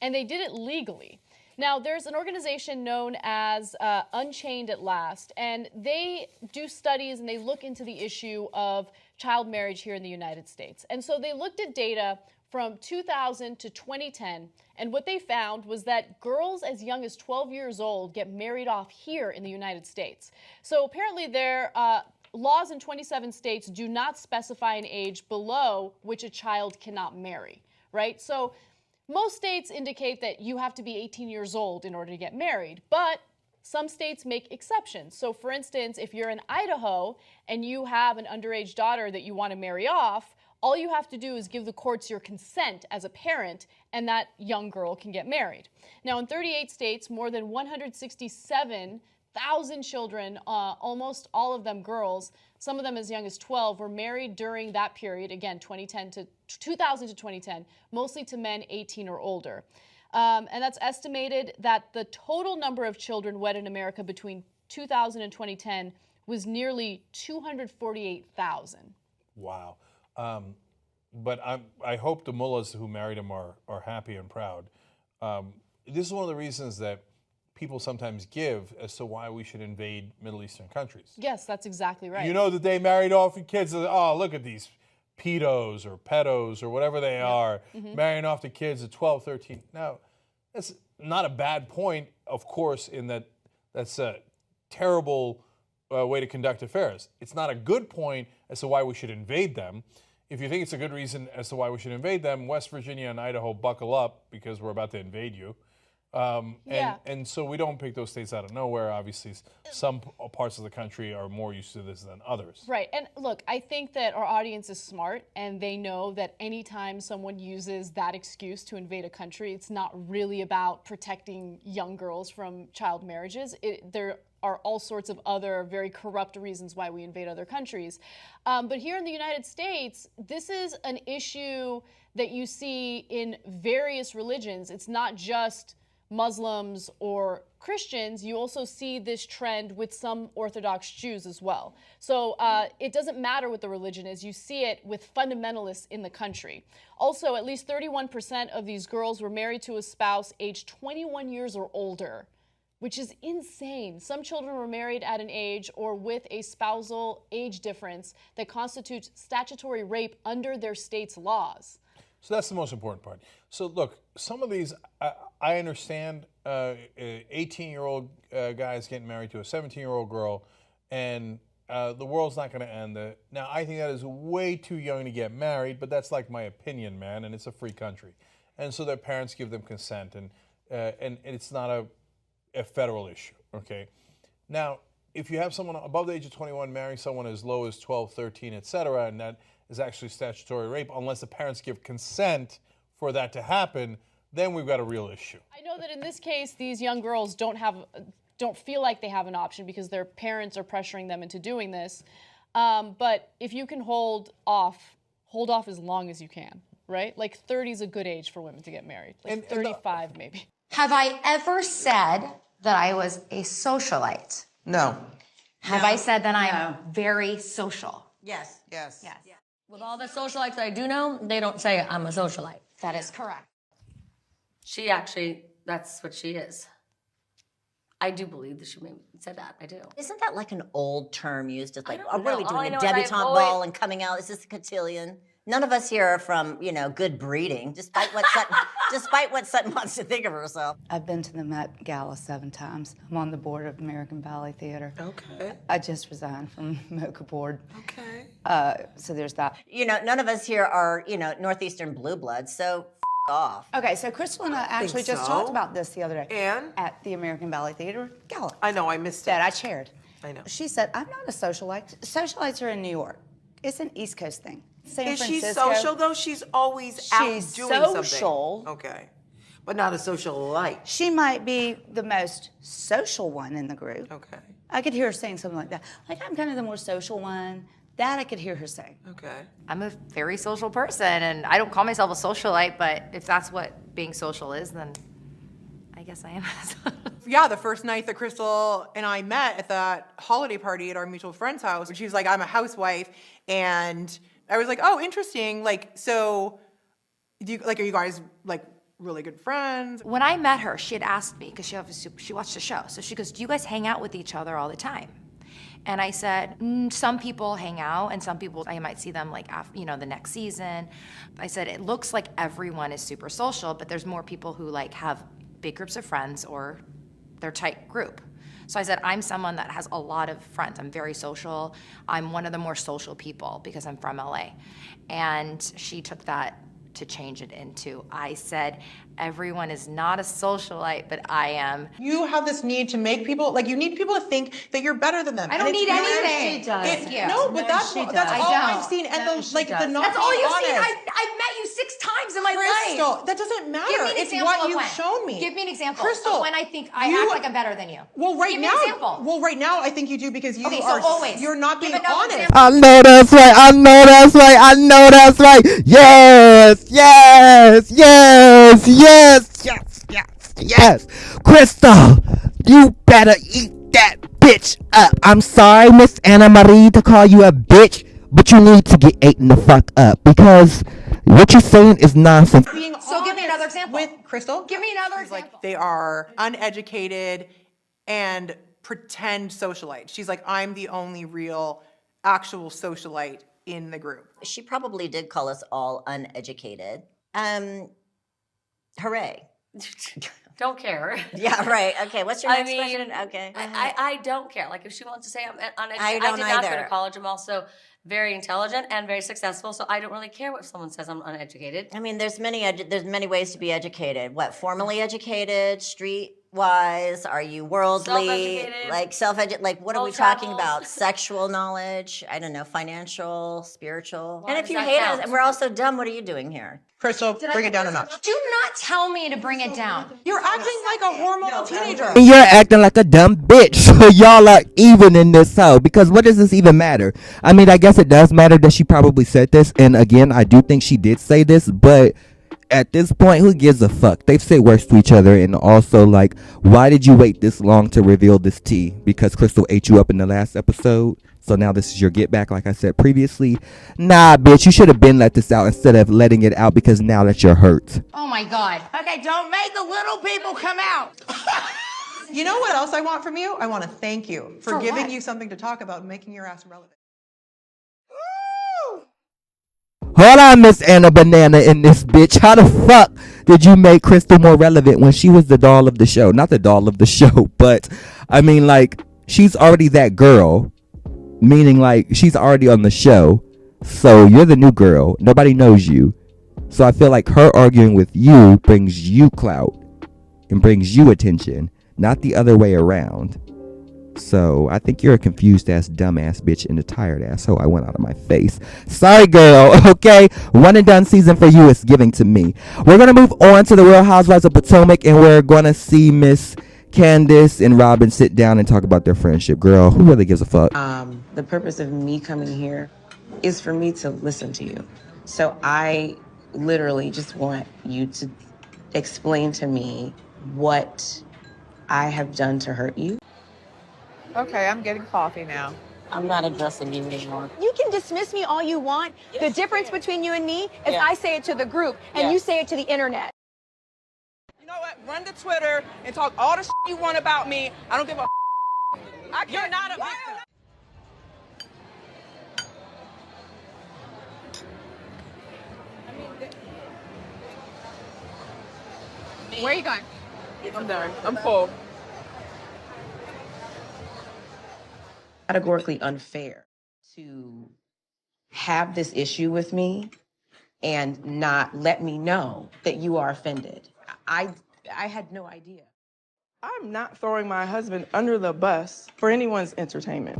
and they did it legally. Now, there's an organization known as Unchained at Last, and they do studies and they look into the issue of child marriage here in the United States. And so they looked at data from 2000 to 2010, and what they found was that girls as young as 12 years old get married off here in the United States. So apparently their laws in 27 states do not specify an age below which a child cannot marry, right? So most states indicate that you have to be 18 years old in order to get married, but some states make exceptions. So for instance, if you're in Idaho and you have an underage daughter that you want to marry off, all you have to do is give the courts your consent as a parent, and that young girl can get married. Now, in 38 states, more than 167,000 children, almost all of them girls, some of them as young as 12, were married during that period, again, 2000 to 2010, mostly to men 18 or older. And that's estimated that the total number of children wed in America between 2000 and 2010 was nearly 248,000. Wow. But I hope the mullahs who married him are happy and proud. This is one of the reasons that people sometimes give as to why we should invade Middle Eastern countries. Yes, that's exactly right. You know that they married off the kids. Oh, look at these pedos or pedos or whatever they are, marrying off the kids at 12, 13. Now, that's not a bad point, of course, in that that's a terrible way to conduct affairs. It's not a good point as to why we should invade them. If you think it's a good reason as to why we should invade them, West Virginia and Idaho, buckle up because we're about to invade you. And so we don't pick those states out of nowhere. Obviously, some parts of the country are more used to this than others. Right. And look, I think that our audience is smart, and they know that anytime someone uses that excuse to invade a country, it's not really about protecting young girls from child marriages. There are all sorts of other very corrupt reasons why we invade other countries. But here in the United States, this is an issue that you see in various religions. It's not just Muslims or Christians. You also see this trend with some Orthodox Jews as well. So it doesn't matter what the religion is. You see it with fundamentalists in the country. Also, at least 31% of these girls were married to a spouse aged 21 years or older, which is insane. Some children were married at an age or with a spousal age difference that constitutes statutory rape under their state's laws. So that's the most important part. So look, some of these, I understand 18-year-old guys getting married to a 17-year-old girl, and the world's not going to end. Now, I think that is way too young to get married, but that's like my opinion, man, and it's a free country. And so their parents give them consent, and it's not a federal issue, okay? Now, if you have someone above the age of 21 marrying someone as low as 12, 13, et cetera, and that is actually statutory rape, unless the parents give consent for that to happen, then we've got a real issue. I know that in this case, these young girls don't feel like they have an option because their parents are pressuring them into doing this. But if you can hold off as long as you can, right? Like 30 is a good age for women to get married, like 35 maybe. Have I ever said that I was a socialite? No. Have I said that I'm very social? Yes. Yes. Yes. With all the socialites I do know, they don't say I'm a socialite. That is correct. She actually, that's what she is. I do believe that she said that. I do. Isn't that like an old term used as like, I oh, don't what are we know. All I doing, a know is debutante ball and coming out? Is this a cotillion? None of us here are from, good breeding, despite what Sutton wants to think of herself. I've been to the Met Gala 7 times. I'm on the board of American Ballet Theater. Okay. I just resigned from MOCA board. Okay. So there's that. None of us here are, Northeastern blue bloods, so off. Okay, so Crystal and I actually just so. talked about this the other day. And? At the American Ballet Theater Gala. I know, I missed it. That I chaired. I know. She said, I'm not a socialite. Socialites are in New York. It's an East Coast thing. San Is she Francisco. social, though? She's always out doing social. something. Okay. But not a socialite. She might be the most social one in the group. Okay. I could hear her saying something like that. Like, I'm kind of the more social one. That I could hear her saying. Okay. I'm a very social person, and I don't call myself a socialite, but if that's what being social is, then I guess I am. Yeah, the first night that Crystal and I met at that holiday party at our mutual friend's house, she was like, I'm a housewife. And I was like, oh, interesting. Like, so, are you guys, like, really good friends? When I met her, she had asked me, because she watched the show, so she goes, do you guys hang out with each other all the time? And I said, some people hang out, and some people, I might see them like, after, the next season. I said, it looks like everyone is super social, but there's more people who like have big groups of friends or their tight group. So I said, I'm someone that has a lot of friends. I'm very social. I'm one of the more social people because I'm from LA. And she took that to change it into, I said, everyone is not a socialite, but I am. You have this need to make people, like, you need people to think that you're better than them. I don't And it's need really- anything. She does. It- Yeah. No, but No, that's she all does. I I've don't. seen. And No, the, she like, the does. not That's all being you've seen. honest. I've met you 6 times in my Crystal, life. that doesn't matter. Give me an It's example what of you've when. shown me. Give me an example Crystal, of when I think I you- act like I'm better than you. Well, right Give me now, an example. well, right now, I think you do because you Okay, so are. always. You're not Give being another honest. example. I know that's right. I know that's right. I know that's right. Yes, yes, yes, yes, yes, yes, yes. Crystal, you better eat that bitch up. I'm sorry, Miss Annemarie, to call you a bitch, but you need to get eaten the fuck up because what you're saying is nonsense. So give me another example. With Crystal, Give me another she's example. like, they are uneducated and pretend socialite. She's like, I'm the only real, actual socialite in the group. She probably did call us all uneducated. Hooray. Don't care. Yeah, right. Okay, what's your I next mean, question? Okay. I don't care. Like, if she wants to say I'm uneducated, I don't did not go either. to college. I'm also very intelligent and very successful, so I don't really care what someone says I'm uneducated. I mean, there's many ways to be educated. What, formally educated, street-wise? Are you worldly? Self-educated. Like what are we talking about? Sexual knowledge? I don't know, financial, spiritual? And if you hate us and we're also dumb, what are you doing here? Crystal, bring it down a notch. Do not tell me to bring it down. You're acting like a hormonal teenager. And you're acting like a dumb bitch. So y'all are even in this house. Because what does this even matter? I mean, I guess it does matter that she probably said this. And again, I do think she did say this. But at this point, who gives a fuck? They've said worse to each other. And also, like, why did you wait this long to reveal this tea? Because Crystal ate you up in the last episode. So now this is your get back, like I said previously. Nah, bitch, you should have been let this out instead of letting it out because now that you're hurt. Oh my God. Okay, don't make the little people come out. You know what else I want from you? I want to thank you for For giving what? you something to talk about and making your ass relevant. Hold on, Miss Anna Banana in this bitch. How the fuck did you make Crystal more relevant when she was the doll of the show? Not the doll of the show, but I mean, like, she's already that girl. Meaning, like, she's already on the show. So you're the new girl. Nobody knows you. So I feel like her arguing with you brings you clout and brings you attention, not the other way around. So I think you're a confused ass, dumbass bitch and a tired ass. So I went out of my face. Sorry, girl. Okay, one and done season for you is giving to me. We're gonna move on to the Real Housewives of Potomac, and we're gonna see Miss Candace and Robyn sit down and talk about their friendship. Girl, who really gives a fuck? The purpose of me coming here is for me to listen to you. So I literally just want you to explain to me what I have done to hurt you. Okay, I'm getting coffee now. I'm not addressing you anymore. You can dismiss me all you want. The difference between you and me is I say it to the group and you say it to the internet. You know what? Run to Twitter and talk all the shit you want about me. I don't give a You're not a victim. Where are you going? I'm done. I'm full. Categorically unfair to have this issue with me and not let me know that you are offended. I had no idea. I'm not throwing my husband under the bus for anyone's entertainment.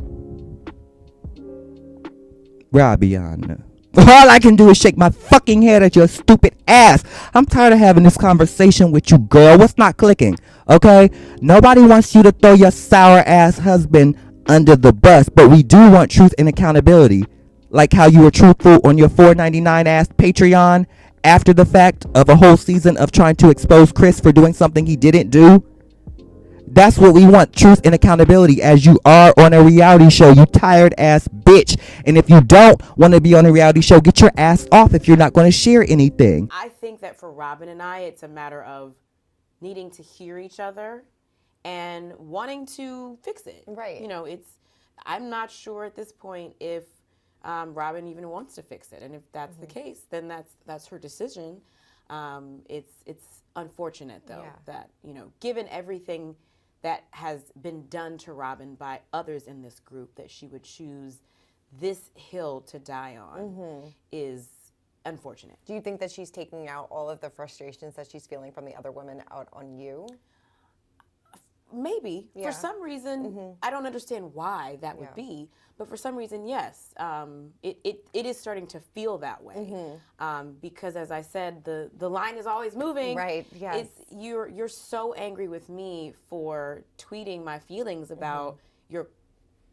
Robyn, all I can do is shake my fucking head at your stupid ass. I'm tired of having this conversation with you, girl. What's not clicking? Okay? Nobody wants you to throw your sour ass husband under the bus, but we do want truth and accountability. Like how you were truthful on your $4.99 ass Patreon after the fact of a whole season of trying to expose Chris for doing something he didn't do. That's what we want, truth and accountability, as you are on a reality show, you tired ass bitch. And if you don't want to be on a reality show, get your ass off if you're not going to share anything. I think that for Robyn and I, it's a matter of needing to hear each other and wanting to fix it. Right. You know, I'm not sure at this point if Robyn even wants to fix it. And if that's the case, then that's her decision. It's unfortunate, though, that, you know, given everything that has been done to Robyn by others in this group, that she would choose this hill to die on is unfortunate. Do you think that she's taking out all of the frustrations that she's feeling from the other women out on you? Maybe. For some reason, I don't understand why that would be, but for some reason, yes. It is starting to feel that way. Because as I said, the line is always moving. Right, yes. You're so angry with me for tweeting my feelings about your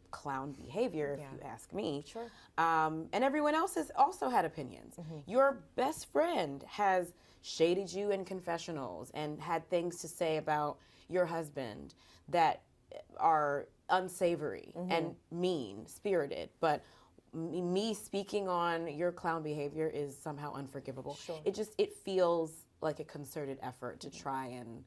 clown behavior, if you ask me. Sure. And everyone else has also had opinions. Your best friend has shaded you in confessionals and had things to say about your husband that are unsavory and mean-spirited, but me speaking on your clown behavior is somehow unforgivable. Sure. It feels like a concerted effort to try and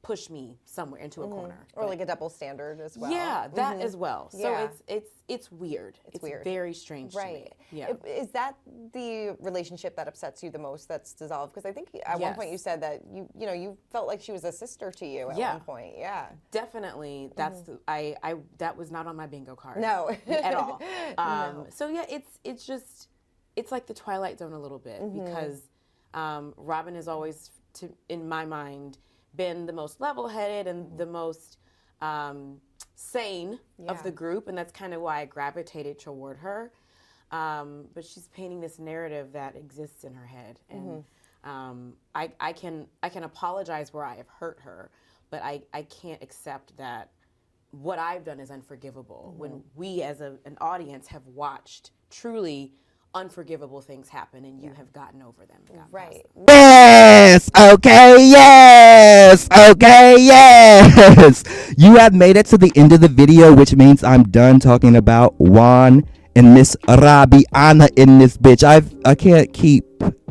push me somewhere into a corner. Or like a double standard as well. Yeah, that as well. So it's weird. It's weird. Very strange to me. Yeah. Is that the relationship that upsets you the most that's dissolved? Because I think at one point you said that you felt like she was a sister to you at one point. Yeah. Definitely. That's that was not on my bingo card. No. At all. No. So yeah, it's like the Twilight Zone a little bit because Robyn has always, in my mind, been the most level-headed and the most sane of the group, and that's kind of why I gravitated toward her. But she's painting this narrative that exists in her head, and I can apologize where I have hurt her, but I can't accept that what I've done is unforgivable when we as an audience have watched truly unforgivable things happen, and you have gotten over them. Right. Yes. Okay. Yes. Okay. Yes. You have made it to the end of the video, which means I'm done talking about Juan and Miss Robyn in this bitch. I can't keep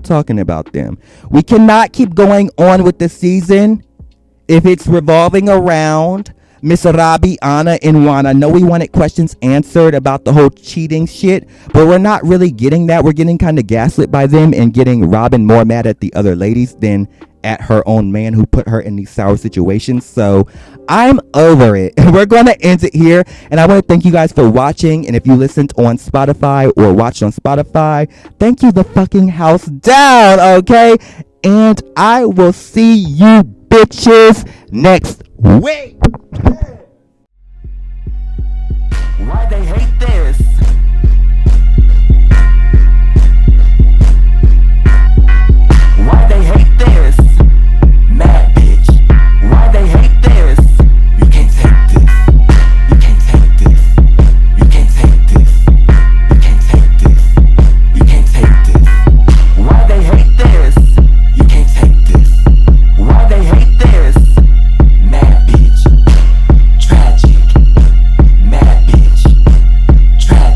talking about them. We cannot keep going on with the season if it's revolving around Miss Robyn, and Juan. I know we wanted questions answered about the whole cheating shit, but we're not really getting that. We're getting kind of gaslit by them and getting Robyn more mad at the other ladies than at her own man who put her in these sour situations. So I'm over it. We're going to end it here. And I want to thank you guys for watching. And if you listened on Spotify or watched on Spotify, thank you the fucking house down, okay? And I will see you bitches next week. Why they hate this? Why they hate this? Mad bitch. Why they hate this? You can't take this. You can't take this. You can't take this. You can't take this. You can't take this. Why they hate this? You can't take this. Why they hate this? Mad bitch. Tragic. Mad bitch. Tragic.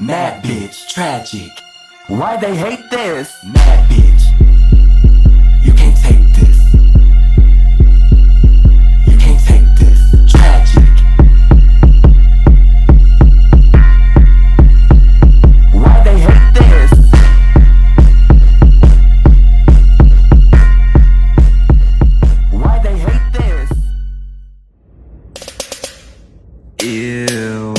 Mad bitch, tragic. Why they hate this? Mad bitch. You can't take this. You can't take this. Tragic. Why they hate this? Why they hate this? Ew.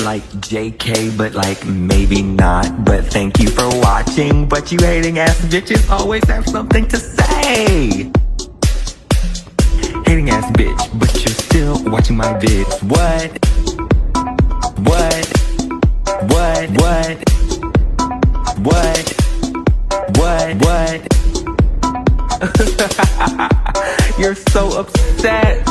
Like JK, but like maybe not. But thank you for watching. But you hating ass bitches always have something to say. Hating ass bitch, but you're still watching my vids. What? What? What? You're so upset.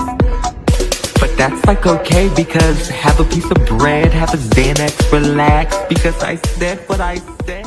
But that's like okay, because have a piece of bread, have a Xanax, relax, because I said what I said.